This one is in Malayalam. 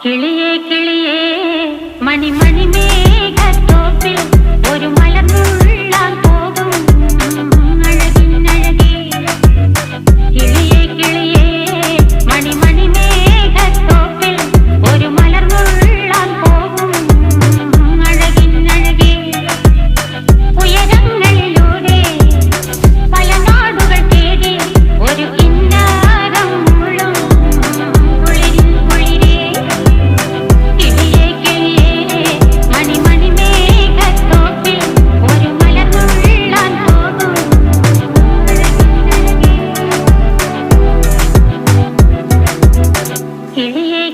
കിളിയേ കിളിയേ മണിമണി മേഘത്തോപ്പിൽ ഒരു മലർന്നുള്ളാൻ പോകും അഴകിനഴകേ. കിളിയേ കിളിയേ മണിമണി മേഘത്തോപ്പിൽ ഒരു മലർന്നുള്ളാൻ പോകും അഴകിനഴകേ. ഉയരങ്ങളിലൂടെ പല നാടുകൾ തേടി ഒരു കിന്നാരം മുള്ളും കുളിരിൻ കുളിരേ. കിളിയേ കിളിയേ മണിമണി മേഘത്തോപ്പിൽ ഒരു മലർന്നുള്ളാൻ പോകും അഴകിനഴകേ. കിളിയേ